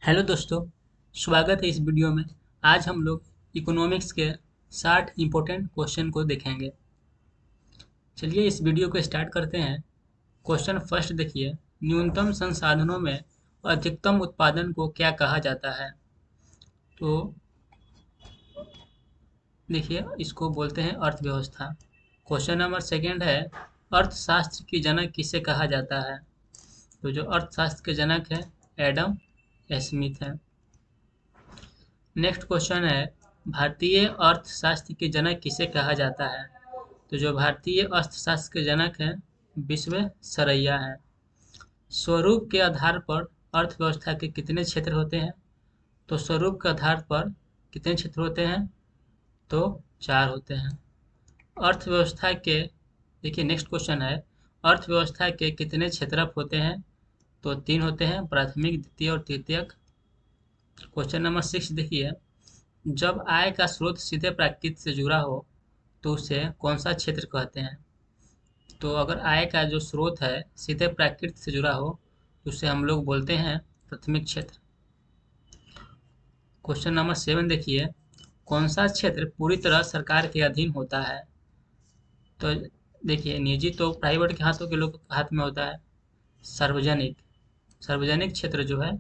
Hello दोस्तों, स्वागत है इस वीडियो में। आज हम लोग इकोनॉमिक्स के 60 इम्पोर्टेंट क्वेश्चन को देखेंगे। चलिए इस वीडियो को स्टार्ट करते हैं। क्वेश्चन फर्स्ट देखिए, न्यूनतम संसाधनों में अधिकतम उत्पादन को क्या कहा जाता है? तो देखिए इसको बोलते हैं अर्थव्यवस्था। क्वेश्चन नंबर सेकंड है, अर्थशास्त्र की जनक किसे कहा जाता है? तो जो अर्थशास्त्र के जनक है एडम स्मिथ है। नेक्स्ट क्वेश्चन है, भारतीय अर्थशास्त्र के जनक किसे कहा जाता है? तो जो भारतीय अर्थशास्त्र के जनक हैं विश्वेश्वरैया हैं। स्वरूप के आधार पर अर्थव्यवस्था के कितने क्षेत्र होते हैं? तो स्वरूप के आधार पर कितने क्षेत्र होते हैं? तो 4 होते हैं। अर्थव्यवस्था के देखिए नेक्स्ट क्वेश्चन है, अर्थव्यवस्था के कितने क्षेत्रफ होते हैं? तो 3 होते हैं, प्राथमिक, द्वितीय और तृतीयक। क्वेश्चन नंबर 6 देखिए, जब आय का स्रोत सीधे प्रकृति से जुड़ा हो तो उसे कौन सा क्षेत्र कहते हैं? तो अगर आय का जो स्रोत है सीधे प्रकृति से जुड़ा हो तो उसे हम लोग बोलते हैं प्राथमिक क्षेत्र। क्वेश्चन नंबर 7 देखिए, कौन सा क्षेत्र पूरी तरह सरकार के अधीन होता है? तो देखिए निजी तो प्राइवेट के हाथों के लोग हाथ में होता है। सार्वजनिक सार्वजनिक क्षेत्र जो है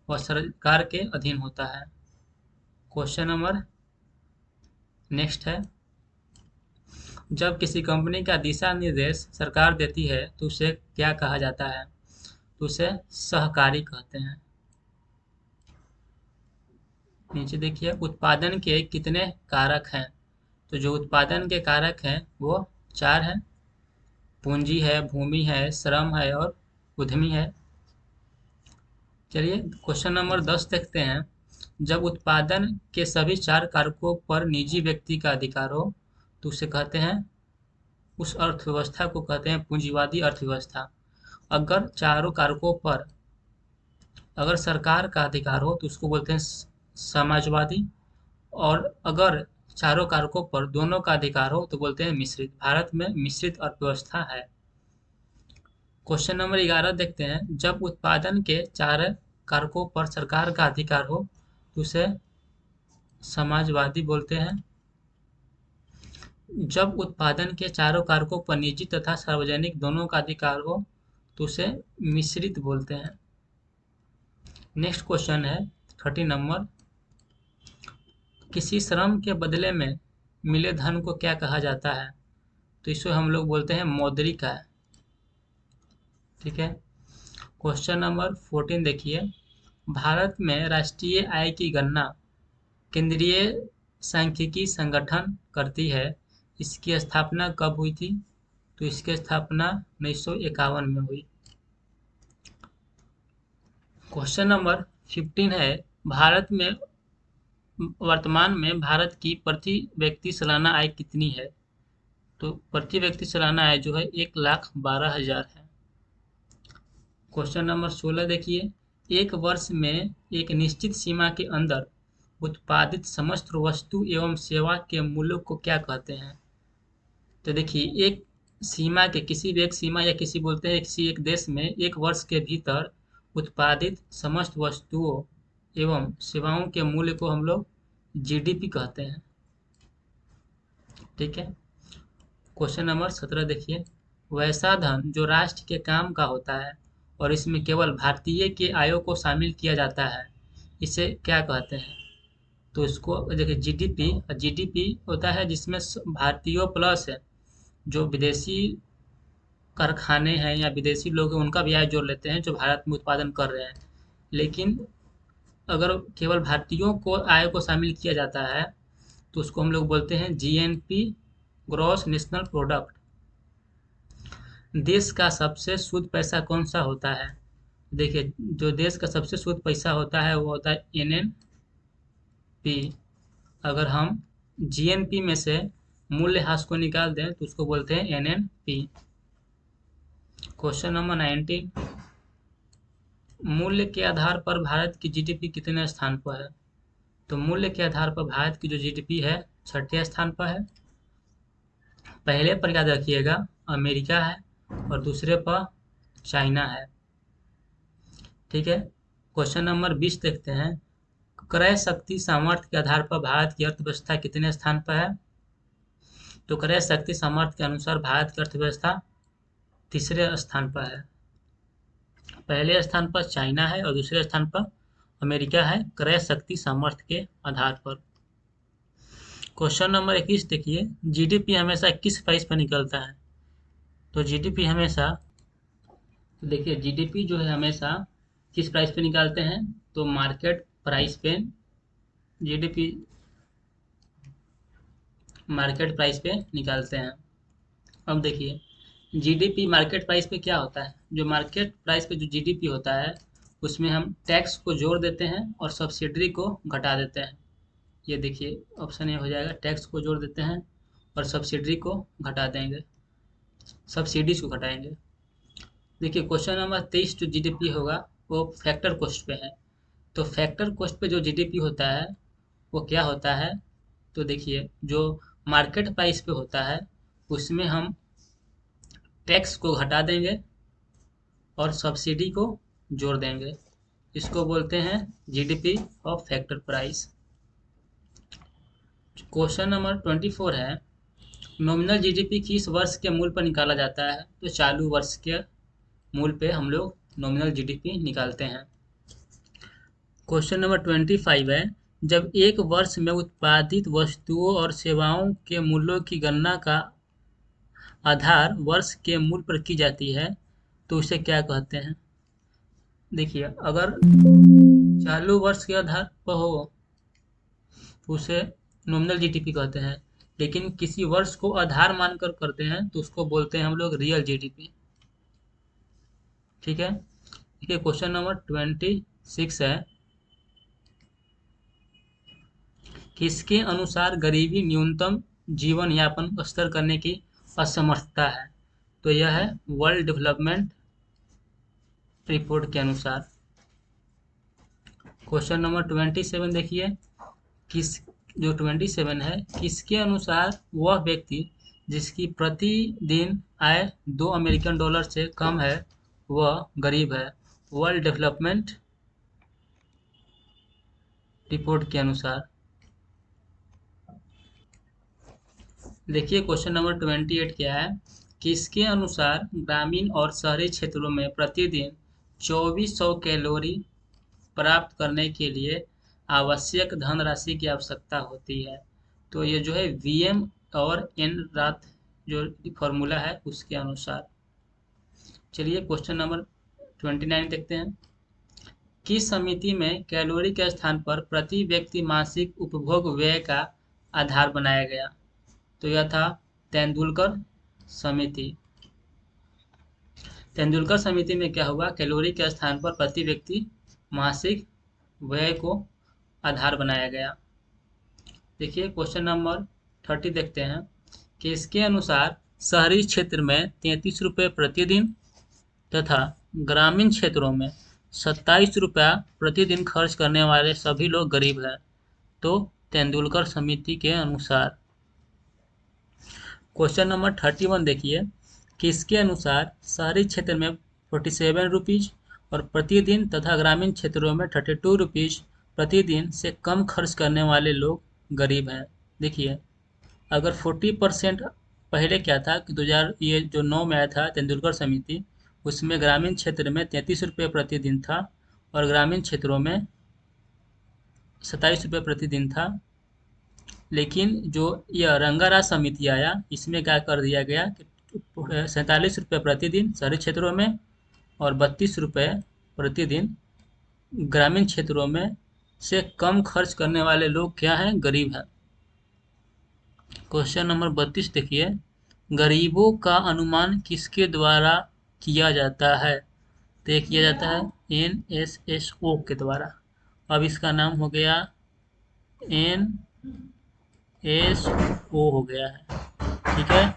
वह सरकार के अधीन होता है। क्वेश्चन नंबर नेक्स्ट है, जब किसी कंपनी का दिशा निर्देश सरकार देती है तो उसे क्या कहा जाता है? तो उसे सहकारी कहते हैं। नीचे देखिए, उत्पादन के कितने कारक हैं? तो जो उत्पादन के कारक हैं वो 4 हैं, पूंजी है, भूमि है, श्रम है और उद्यमी है। चलिए क्वेश्चन नंबर 10 देखते हैं, जब उत्पादन के सभी 4 कारकों पर निजी व्यक्ति का अधिकार हो तो उसे कहते हैं, उस अर्थव्यवस्था को कहते हैं पूंजीवादी अर्थव्यवस्था। अगर चारों कारकों पर अगर सरकार का अधिकार हो तो उसको बोलते हैं समाजवादी, और अगर चारों कारकों पर दोनों का अधिकार हो तो बोलते हैं मिश्रित। भारत में मिश्रित अर्थव्यवस्था है। क्वेश्चन नंबर 11 देखते हैं, जब उत्पादन के 4 कारकों पर सरकार का अधिकार हो तो उसे समाजवादी बोलते हैं। जब उत्पादन के चारों कारकों पर निजी तथा सार्वजनिक दोनों का अधिकार हो तो उसे मिश्रित बोलते हैं। नेक्स्ट क्वेश्चन है 30 नंबर, किसी श्रम के बदले में मिले धन को क्या कहा जाता है? तो इसे हम लोग बोलते हैं मौद्रिक आय। ठीक है। क्वेश्चन नंबर 14 देखिए, भारत में राष्ट्रीय आय की गणना केंद्रीय सांख्यिकी संगठन करती है। इसकी स्थापना कब हुई थी? तो इसकी स्थापना 1951 में हुई। क्वेश्चन नंबर 15 है, भारत में वर्तमान में भारत की प्रति व्यक्ति सालाना आय कितनी है? तो प्रति व्यक्ति सालाना आय जो है 1,12,000 है। क्वेश्चन नंबर 16 देखिए, एक वर्ष में एक निश्चित सीमा के अंदर उत्पादित समस्त वस्तु एवं सेवा के मूल्य को क्या कहते हैं? तो देखिए एक सीमा के किसी भी एक सीमा या किसी बोलते हैं किसी एक देश में एक वर्ष के भीतर उत्पादित समस्त वस्तुओं एवं सेवाओं के मूल्य को हम लोग जीडीपी कहते हैं। ठीक है। क्वेश्चन नंबर 17 देखिए, वैसा धन जो राष्ट्र के काम का होता है और इसमें केवल भारतीय के आयों को शामिल किया जाता है, इसे क्या कहते हैं? तो इसको देखिए जीडीपी, जीडीपी होता है जिसमें भारतीयों प्लस है जो विदेशी कारखाने हैं या विदेशी लोग हैं उनका भी आय जोड़ लेते हैं जो भारत में उत्पादन कर रहे हैं। लेकिन अगर केवल भारतीयों को आय को शामिल किया जाता है तो उसको हम लोग बोलते हैं जीएनपी, ग्रॉस नेशनल प्रोडक्ट। देश का सबसे शुद्ध पैसा कौन सा होता है? देखिए जो देश का सबसे शुद्ध पैसा होता है वो होता है एनएनपी। अगर हम जीएनपी में से मूल्यह्रास को निकाल दें तो उसको बोलते हैं एनएनपी। क्वेश्चन नंबर 19, मूल्य के आधार पर भारत की जीडीपी कितने स्थान पर है? तो मूल्य के आधार पर भारत की जो जीडीपी है 6ठे स्थान पर है। पहले पर याद रखिएगा अमेरिका है और दूसरे पर चाइना है। ठीक है। क्वेश्चन नंबर 20 देखते हैं। क्रय शक्ति सामर्थ्य के आधार पर भारत की अर्थव्यवस्था कितने स्थान पर है? तो क्रय शक्ति सामर्थ्य के अनुसार भारत की अर्थव्यवस्था तीसरे स्थान पर है। पहले स्थान पर चाइना है और दूसरे स्थान पर अमेरिका है क्रय शक्ति सामर्थ्य के आधार पर। क्वेश्चन नंबर 21 देखिए, जीडीपी हमेशा किस प्राइस पर निकलता है? तो जीडीपी हमेशा, तो देखिए जीडीपी जो है हमेशा किस प्राइस पे निकालते हैं? तो मार्केट प्राइस पे जीडीपी मार्केट प्राइस पे निकालते हैं। अब देखिए जीडीपी मार्केट प्राइस पे क्या होता है? जो मार्केट प्राइस पे जो जीडीपी होता है उसमें हम टैक्स को जोड़ देते हैं और सब्सिडी को घटा देते हैं। ये देखिए ऑप्शन ए हो जाएगा, टैक्स को जोड़ देते हैं और सब्सिडी को घटा देंगे, सब्सिडीज को घटाएंगे। देखिए क्वेश्चन नंबर 23 जो जीडीपी होगा वो फैक्टर कॉस्ट पे है। तो फैक्टर कॉस्ट पे जो जीडीपी होता है वो क्या होता है? तो देखिए जो मार्केट प्राइस पे होता है उसमें हम टैक्स को घटा देंगे और सब्सिडी को जोड़ देंगे। इसको बोलते हैं GDP of factor price. Question number 24 है, नॉमिनल जीडीपी किस वर्ष के मूल पर निकाला जाता है? तो चालू वर्ष के मूल पे हम लोग नॉमिनल जीडीपी निकालते हैं। क्वेश्चन नंबर 25 है, जब एक वर्ष में उत्पादित वस्तुओं और सेवाओं के मूल्यों की गणना का आधार वर्ष के मूल पर की जाती है तो उसे क्या कहते हैं? देखिए अगर चालू वर्ष के आधार पर हो तो उसे नॉमिनल जीडीपी कहते हैं, लेकिन किसी वर्ष को आधार मानकर करते हैं तो उसको बोलते हैं हम लोग रियल जीडीपी। ठीक है, देखिए क्वेश्चन नंबर 26 है, किसके अनुसार गरीबी न्यूनतम जीवन यापन स्तर करने की असमर्थता है? तो यह है वर्ल्ड डेवलपमेंट रिपोर्ट के अनुसार। क्वेश्चन नंबर 27 देखिए, किस जो 27 है, किसके अनुसार वह व्यक्ति जिसकी प्रतिदिन आय $2 से कम है वह गरीब है? वर्ल्ड डेवलपमेंट रिपोर्ट के अनुसार। देखिए क्वेश्चन नंबर 28 क्या है, किसके अनुसार ग्रामीण और शहरी क्षेत्रों में प्रतिदिन 2400 कैलोरी प्राप्त करने के लिए आवश्यक धनराशि की आवश्यकता होती है? तो ये जो है वीएम और एन रात जो फॉर्मूला है उसके अनुसार। चलिए क्वेश्चन नंबर 29 देखते हैं, किस समिति में कैलोरी के स्थान पर प्रति व्यक्ति मासिक उपभोग व्यय का आधार बनाया गया? तो यह था तेंदुलकर समिति। तेंदुलकर समिति में क्या हुआ, कैलोरी के स्थान पर प्रति व्यक्ति मासिक व्यय को आधार बनाया गया। देखिए क्वेश्चन नंबर 30 देखते हैं कि इसके अनुसार शहरी क्षेत्र में 33 रुपये प्रतिदिन तथा ग्रामीण क्षेत्रों में 27 रुपया प्रतिदिन खर्च करने वाले सभी लोग गरीब हैं। तो तेंदुलकर समिति के अनुसार। क्वेश्चन नंबर 31 देखिए, किसके अनुसार शहरी क्षेत्र में 47 रुपीज और प्रतिदिन तथा ग्रामीण क्षेत्रों में 32 रुपीज प्रतिदिन से कम खर्च करने वाले लोग गरीब हैं? देखिए अगर 40% पहले क्या था कि 2000 ये जो 9 में आया था तेंदुलकर समिति, उसमें ग्रामीण क्षेत्र में 33 रुपये प्रतिदिन था और ग्रामीण क्षेत्रों में 27 रुपये प्रतिदिन था। लेकिन जो यह रंगाराज समिति आया इसमें क्या कर दिया गया कि 47 रुपये प्रतिदिन शहरी क्षेत्रों में और 32 रुपये प्रतिदिन ग्रामीण क्षेत्रों में से कम खर्च करने वाले लोग क्या हैं? गरीब हैं। क्वेश्चन नंबर 32 देखिए, गरीबों का अनुमान किसके द्वारा किया जाता है? तो ये किया जाता है NSSO के द्वारा। अब इसका नाम हो गया NSO हो गया है। ठीक है,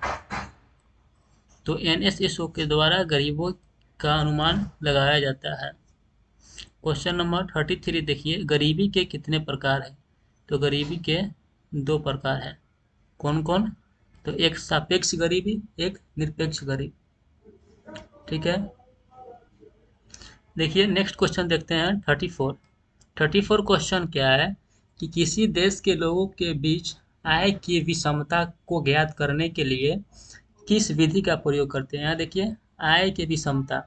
तो NSSO के द्वारा गरीबों का अनुमान लगाया जाता है। क्वेश्चन नंबर 33 देखिए, गरीबी के कितने प्रकार हैं? तो गरीबी के 2 प्रकार हैं। कौन कौन? तो एक सापेक्ष गरीबी, एक निरपेक्ष गरीबी। ठीक है, देखिए नेक्स्ट क्वेश्चन देखते हैं 34। 34 क्वेश्चन क्या है कि किसी देश के लोगों के बीच आय की विषमता को ज्ञात करने के लिए किस विधि का प्रयोग करते हैं। यहाँ देखिए आय की विषमता,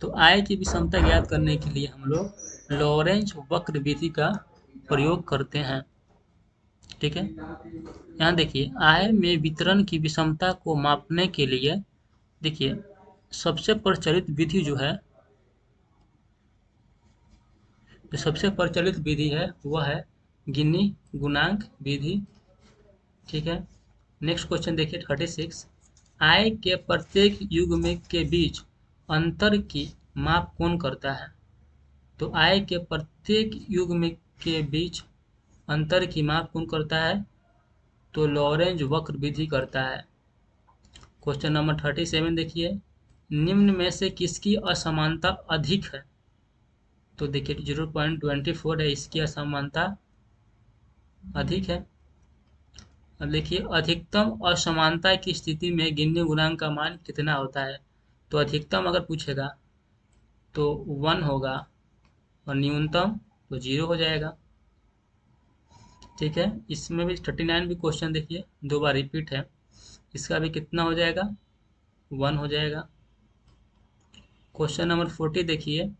तो आय की विषमता ज्ञात करने के लिए हम लोग लॉरेंज वक्र विधि का प्रयोग करते हैं। ठीक है, यहाँ देखिए आय में वितरण की विषमता को मापने के लिए देखिए सबसे प्रचलित विधि जो सबसे प्रचलित विधि है वह है गिनी गुणांक विधि। ठीक है, नेक्स्ट क्वेश्चन देखिए 36। आय के प्रत्येक युग में के बीच अंतर की माप कौन करता है। तो आय के प्रत्येक युग में के बीच अंतर की माप कौन करता है, तो लॉरेंज वक्र विधि करता है। क्वेश्चन नंबर 37 देखिए, निम्न में से किसकी असमानता अधिक है। तो देखिए 0.24 है, इसकी असमानता अधिक है। अब देखिए अधिकतम असमानता की स्थिति में गिनती गुणांक का मान कितना होता है। तो अधिकतम अगर पूछेगा तो 1 होगा और न्यूनतम तो 0 हो जाएगा। ठीक है, इसमें भी 39 भी क्वेश्चन देखिए 2 बार रिपीट है, इसका भी कितना हो जाएगा, 1 हो जाएगा। क्वेश्चन नंबर 40 देखिए,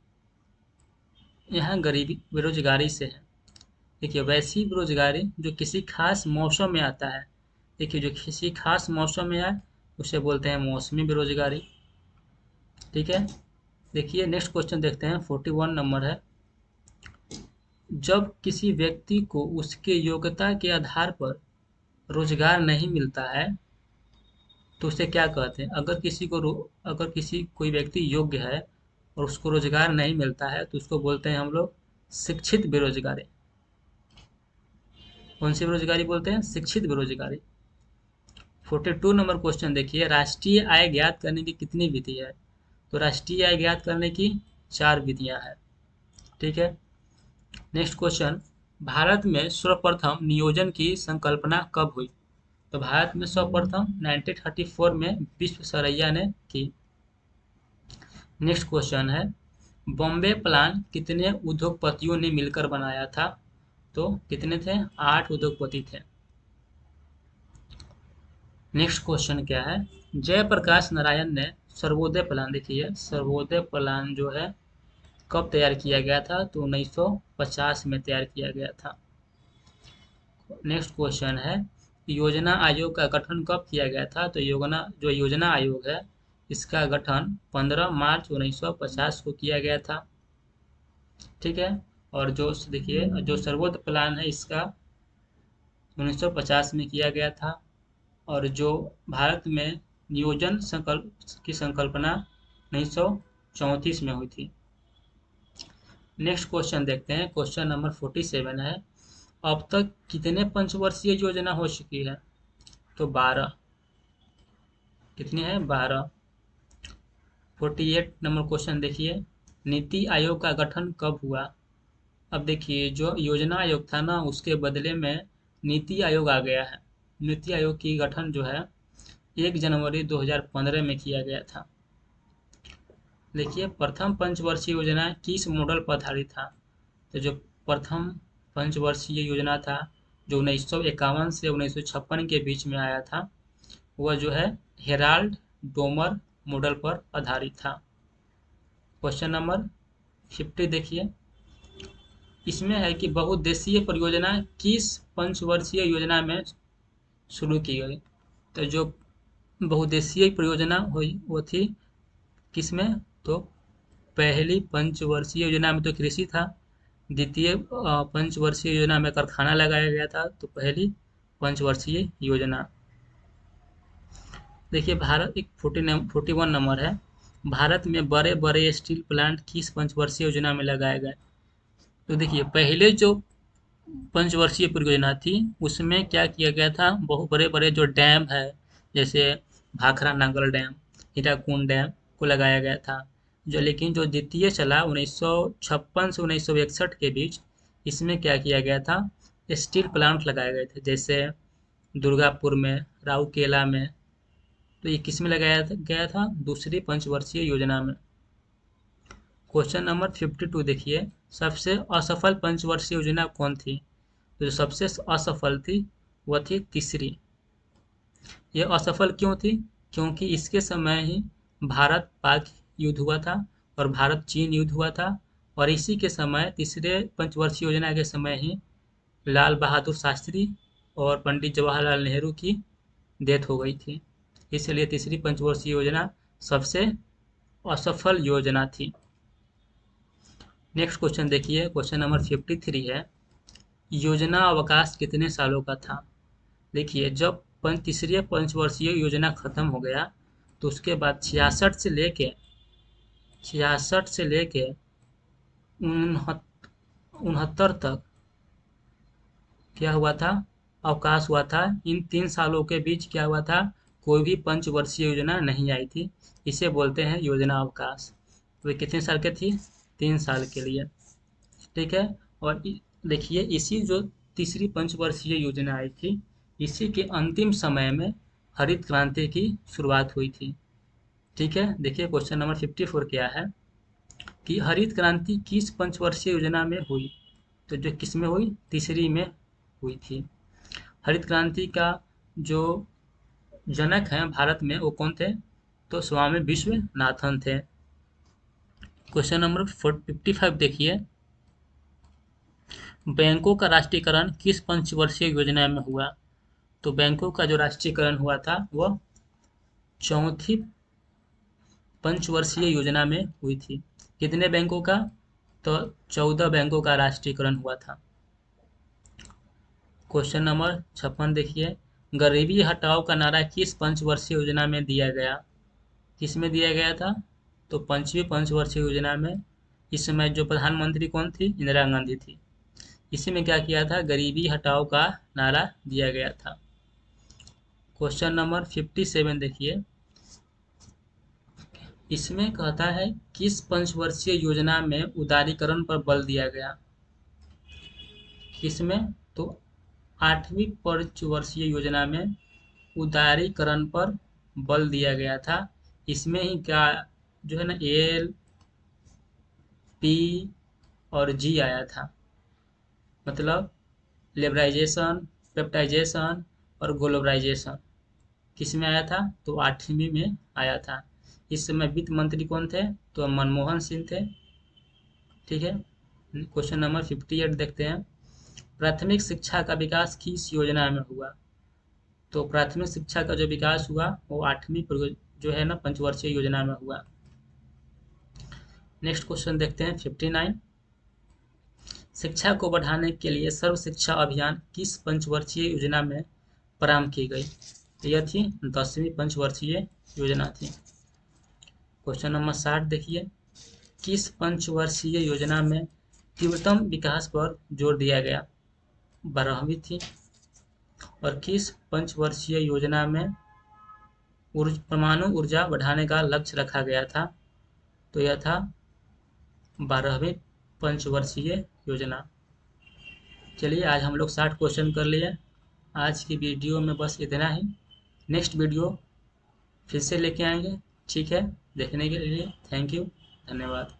यहाँ गरीबी बेरोजगारी से है। देखिए वैसी बेरोजगारी जो किसी खास मौसम में आता है। देखिए जो किसी खास मौसम में आए उसे बोलते हैं मौसमी बेरोजगारी। ठीक है, देखिए नेक्स्ट क्वेश्चन देखते हैं 41 नंबर है, जब किसी व्यक्ति को उसके योग्यता के आधार पर रोजगार नहीं मिलता है तो उसे क्या कहते हैं। अगर किसी कोई व्यक्ति योग्य है और उसको रोजगार नहीं मिलता है तो उसको बोलते हैं हम लोग शिक्षित बेरोजगारी। कौन सी बेरोजगारी बोलते हैं, शिक्षित बेरोजगारी। 42 नंबर क्वेश्चन देखिए, राष्ट्रीय आय ज्ञात करने की कितनी विधि है। तो राष्ट्रीय आय ज्ञात करने की 4 विधियां हैं। ठीक है, नेक्स्ट क्वेश्चन, भारत में सर्वप्रथम नियोजन की संकल्पना कब हुई। तो भारत में सर्वप्रथम 1934 में विश्वेश्वरैया ने की। नेक्स्ट क्वेश्चन है, बॉम्बे प्लान कितने उद्योगपतियों ने मिलकर बनाया था। तो कितने थे, 8 उद्योगपति थे। नेक्स्ट क्वेश्चन क्या है, जयप्रकाश नारायण ने सर्वोदय प्लान, देखिए सर्वोदय प्लान जो है कब तैयार किया गया था। तो 1950 में तैयार किया गया था। नेक्स्ट क्वेश्चन है, योजना आयोग का गठन कब किया गया था। तो योजना आयोग है इसका गठन 15 मार्च 1950 को किया गया था। ठीक है, और जो देखिए जो सर्वोदय प्लान है इसका 1950 में किया गया था, और जो भारत में नियोजन संकल्प की संकल्पना 1934 में हुई थी। नेक्स्ट क्वेश्चन देखते हैं, क्वेश्चन नंबर 47 है, अब तक कितने पंचवर्षीय योजना हो चुकी है। तो 12। कितनी है, 12। 48 नंबर क्वेश्चन देखिए, नीति आयोग का गठन कब हुआ। अब देखिए जो योजना आयोग था ना उसके बदले में नीति आयोग आ गया है। नीति आयोग की गठन जो है 1 जनवरी 2015 में किया गया था। देखिए प्रथम पंचवर्षीय योजना किस मॉडल पर आधारित था। तो जो प्रथम पंचवर्षीय योजना था जो 1951 से 1956 के बीच में आया था वह जो है हेराल्ड डोमर मॉडल पर आधारित था। क्वेश्चन नंबर 50 देखिए, इसमें है कि बहुउद्देशीय परियोजना किस पंचवर्षीय योजना में शुरू की गई। तो जो बहुउद्देशीय परियोजना हुई वो थी किसमें, तो पहली पंचवर्षीय योजना में तो कृषि था, द्वितीय पंचवर्षीय योजना में कारखाना लगाया गया था। तो पहली पंचवर्षीय योजना। देखिए भारत एक 41 नंबर है, भारत में बड़े बड़े स्टील प्लांट किस पंचवर्षीय योजना में लगाए गए। तो देखिए पहले जो पंचवर्षीय परियोजना थी उसमें क्या किया गया था, बहुत बड़े बड़े जो डैम है जैसे भाखड़ा नांगल डैम, हीराकुंड डैम को लगाया गया था। जो लेकिन जो द्वितीय चला 1956 से 1961 के बीच, इसमें क्या किया गया था, स्टील प्लांट लगाए गए थे जैसे दुर्गापुर में, राउरकेला में। तो ये किस में लगाया गया था, दूसरी पंचवर्षीय योजना में। क्वेश्चन नंबर 52 देखिए, सबसे असफल पंचवर्षीय योजना कौन थी? तो जो सबसे असफल थी वह थी तीसरी। यह असफल क्यों थी? क्योंकि इसके समय ही भारत पाक युद्ध हुआ था और भारत चीन युद्ध हुआ था, और इसी के समय तीसरे पंचवर्षीय योजना के समय ही लाल बहादुर शास्त्री और पंडित जवाहरलाल नेहरू की डेथ हो गई थी। इसलिए तीसरी पंचवर्षीय योजना सबसे असफल योजना थी। नेक्स्ट क्वेश्चन देखिए, क्वेश्चन नंबर 53 है, योजना अवकाश कितने सालों का था? देखिए, जब तीसरी पंचवर्षीय योजना खत्म हो गया तो उसके बाद 66 से लेके 69 तक क्या हुआ था? अवकाश हुआ था। इन 3 सालों के बीच क्या हुआ था? कोई भी पंचवर्षीय योजना नहीं आई थी। इसे बोलते हैं योजना अवकाश। तो ये कितने साल के थी? 3 साल के लिए। ठीक है। और देखिए, इसी जो तीसरी पंचवर्षीय योजना आई थी, इसी के अंतिम समय में हरित क्रांति की शुरुआत हुई थी। ठीक है। देखिए, क्वेश्चन नंबर 54 क्या है कि हरित क्रांति किस पंचवर्षीय योजना में हुई? तो जो किस में हुई? तीसरी में हुई थी। हरित क्रांति का जो जनक हैं भारत में, वो कौन थे? तो स्वामी विश्वनाथन थे। क्वेश्चन नंबर 55 देखिए, बैंकों का राष्ट्रीयकरण किस पंचवर्षीय योजना में हुआ? तो बैंकों का जो राष्ट्रीयकरण हुआ था वह चौथी पंचवर्षीय योजना में हुई थी। कितने बैंकों का? तो 14 बैंकों का राष्ट्रीयकरण हुआ था। क्वेश्चन नंबर 56 देखिए, गरीबी हटाओ का नारा किस पंचवर्षीय योजना में दिया गया? किस में दिया गया था? तो पंचवीं पंचवर्षीय योजना में। इस समय जो प्रधानमंत्री कौन थी? इंदिरा गांधी थी। इसी में क्या किया था? गरीबी हटाओ का नारा दिया गया था। क्वेश्चन नंबर 57 देखिए, इसमें कहता है किस पंचवर्षीय योजना में उदारीकरण पर बल दिया गया? किसमें? तो 8वीं पंचवर्षीय योजना में उदारीकरण पर बल दिया गया था। इसमें ही क्या जो है ना, एल, पी और जी आया था। मतलब लिबराइजेशन, पेप्टाइजेशन और ग्लोबलाइजेशन किस में आया था? तो 8वीं में आया था। इस समय वित्त मंत्री कौन थे? तो मनमोहन सिंह थे। ठीक है। क्वेश्चन नंबर 58 देखते हैं, प्राथमिक शिक्षा का विकास किस योजना में हुआ? तो प्राथमिक शिक्षा का जो विकास हुआ वो 8वीं जो है ना पंचवर्षीय योजना में हुआ। नेक्स्ट क्वेश्चन देखते हैं 59, शिक्षा को बढ़ाने के लिए सर्व शिक्षा अभियान किस पंचवर्षीय योजना में प्रारंभ की गई? यह थी 10वीं पंचवर्षीय योजना थी। क्वेश्चन नंबर 60 देखिए, किस पंचवर्षीय योजना में तीव्रतम विकास पर जोर दिया गया? 12वीं थी। और किस पंचवर्षीय योजना में परमाणु ऊर्जा बढ़ाने का लक्ष्य रखा गया था? तो यह था 12वीं पंचवर्षीय योजना। चलिए, आज हम लोग 60 क्वेश्चन कर लिए। आज की वीडियो में बस इतना ही। नेक्स्ट वीडियो फिर से लेके आएंगे। ठीक है। देखने के लिए थैंक यू, धन्यवाद।